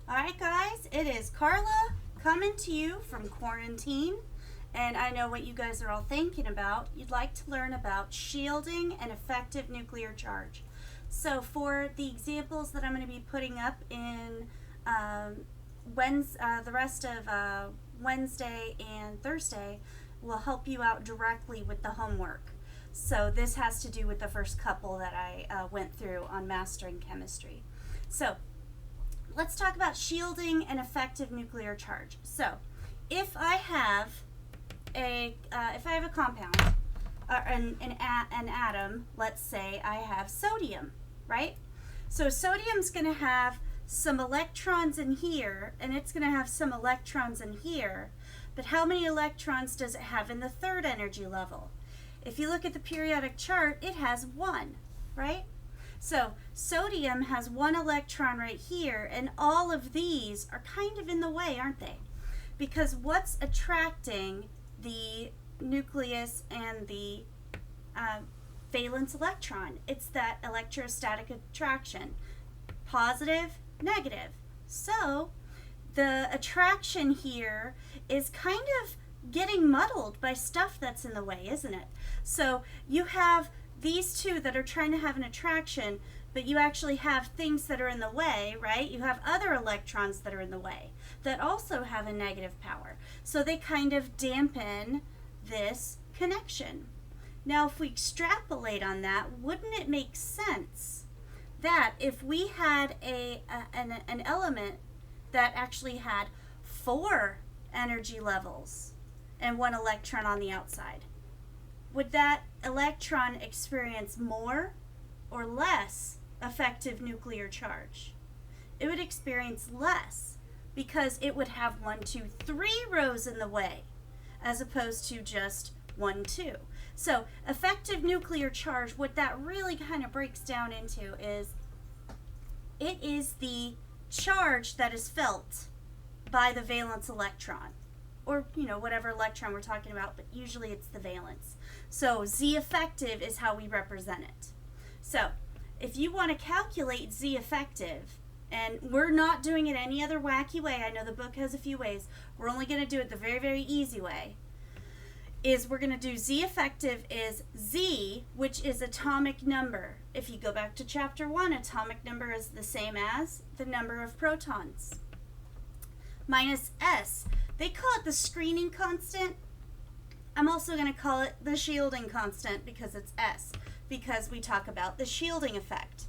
Alright guys, it is Carla coming to you from quarantine, and I know what you guys are all thinking about. You'd like to learn about shielding and effective nuclear charge. So for the examples that I'm going to be putting up in the rest of Wednesday and Thursday will help you out directly with the homework. So this has to do with the first couple that I went through on mastering chemistry. So let's talk about shielding and effective nuclear charge. So if I have a compound, an atom, let's say I have sodium, right? So sodium's going to have some electrons in here, and it's going to have some electrons in here, but how many electrons does it have in the third energy level? If you look at the periodic chart, it has 1, right? So sodium has 1 electron right here, and all of these are kind of in the way, aren't they? Because what's attracting the nucleus and the valence electron? It's that electrostatic attraction, positive, negative. So the attraction here is kind of getting muddled by stuff that's in the way, isn't it? So you have these two that are trying to have an attraction, but you actually have things that are in the way, right? You have other electrons that are in the way that also have a negative power. So they kind of dampen this connection. Now, if we extrapolate on that, wouldn't it make sense that if we had an element that actually had 4 energy levels and 1 electron on the outside, would that electron experience more or less effective nuclear charge? It would experience less because it would have 1, 2, 3 rows in the way as opposed to just 1, 2. So effective nuclear charge, what that really kind of breaks down into is it is the charge that is felt by the valence electron, or whatever electron we're talking about, but usually it's the valence. So Z effective is how we represent it. So if you want to calculate Z effective, and we're not doing it any other wacky way, I know the book has a few ways, we're only going to do it the very, very easy way, is we're going to do Z effective is Z, which is atomic number. If you go back to chapter 1, atomic number is the same as the number of protons, minus S. They call it the screening constant. I'm also going to call it the shielding constant because it's S, because we talk about the shielding effect.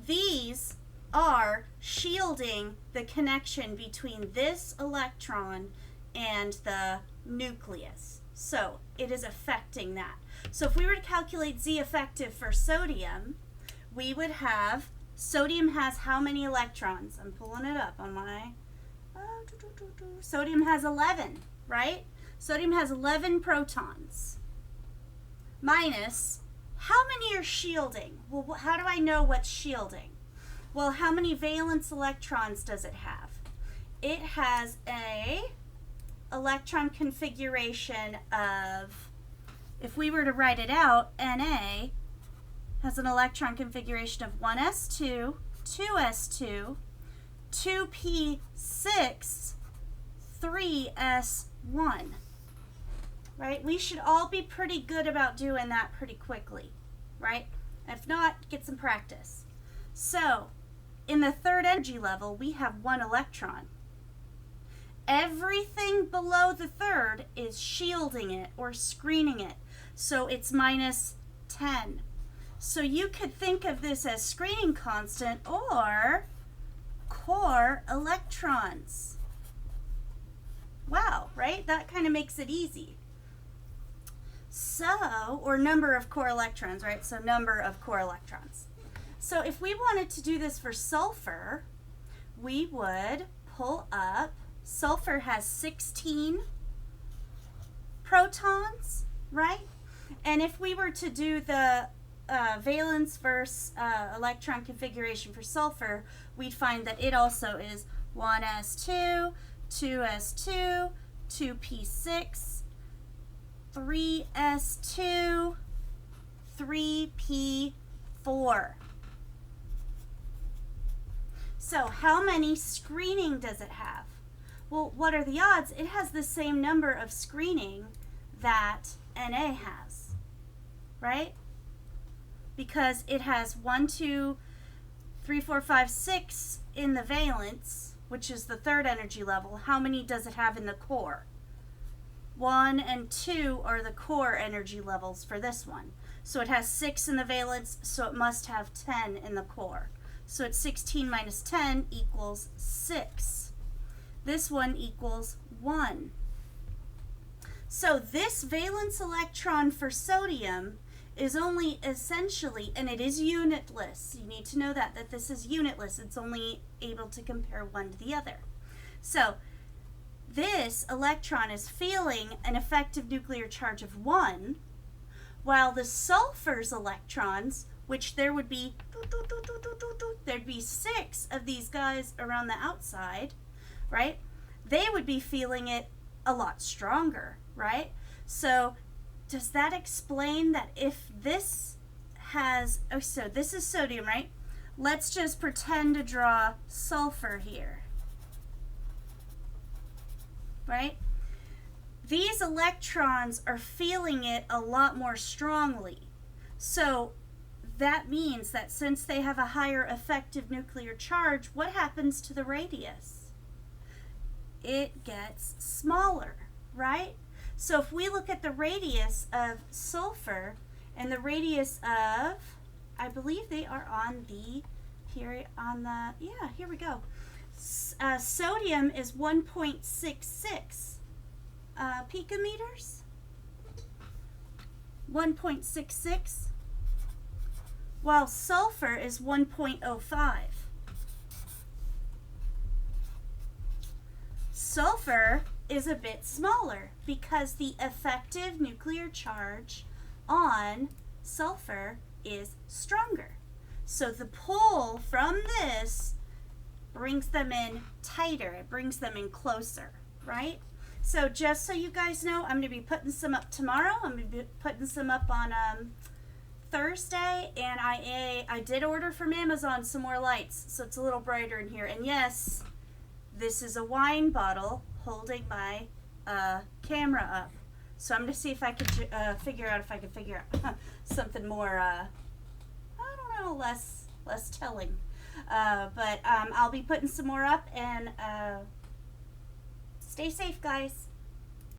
These are shielding the connection between this electron and the nucleus. So it is affecting that. So if we were to calculate Z effective for sodium, we would have, sodium has how many electrons? I'm pulling it up on my, sodium has 11, right? Sodium has 11 protons. Minus, how many are shielding? Well, how do I know what's shielding? Well, how many valence electrons does it have? It has a electron configuration of, if we were to write it out, Na has an electron configuration of 1s2, 2s2, 2p6, 3s1. Right? We should all be pretty good about doing that pretty quickly, right? If not, get some practice. So, in the third energy level, we have 1 electron. Everything below the third is shielding it or screening it. So it's minus 10. So you could think of this as screening constant or core electrons. Wow, right? That kind of makes it easy. So, or number of core electrons, right? So number of core electrons. So if we wanted to do this for sulfur, we would pull up, sulfur has 16 protons, right? And if we were to do the valence versus electron configuration for sulfur, we'd find that it also is 1s2, 2s2, 2p6, 3s2, 3p4. So how many screening does it have? Well, what are the odds? It has the same number of screening that Na has, right? Because it has 1, 2, 3, 4, 5, 6 in the valence, which is the third energy level. How many does it have in the core? 1 and 2 are the core energy levels for this one. So it has 6 in the valence, so it must have 10 in the core. So it's 16 minus 10 equals 6. This one equals 1. So this valence electron for sodium is only essentially, and it is unitless. You need to know that this is unitless. It's only able to compare one to the other. So this electron is feeling an effective nuclear charge of 1, while the sulfur's electrons, which there would be, there'd be 6 of these guys around the outside, right? They would be feeling it a lot stronger, right? So does that explain that if this has, oh, so this is sodium, right? Let's just pretend to draw sulfur here, right? These electrons are feeling it a lot more strongly. So that means that since they have a higher effective nuclear charge, what happens to the radius? It gets smaller, right? So if we look at the radius of sulfur and the radius of, I believe they are on the, here on the, yeah, here we go. Sodium is 1.66 picometers, 1.66, while sulfur is 1.05. Sulfur is a bit smaller because the effective nuclear charge on sulfur is stronger. So the pull from this brings them in tighter. It brings them in closer, right? So just so you guys know, I'm going to be putting some up tomorrow. I'm going to be putting some up on Thursday, and I did order from Amazon some more lights, so it's a little brighter in here. And yes, this is a wine bottle holding my camera up. So I'm going to see if I could figure out something more, I don't know, less telling. But I'll be putting some more up, and stay safe, guys.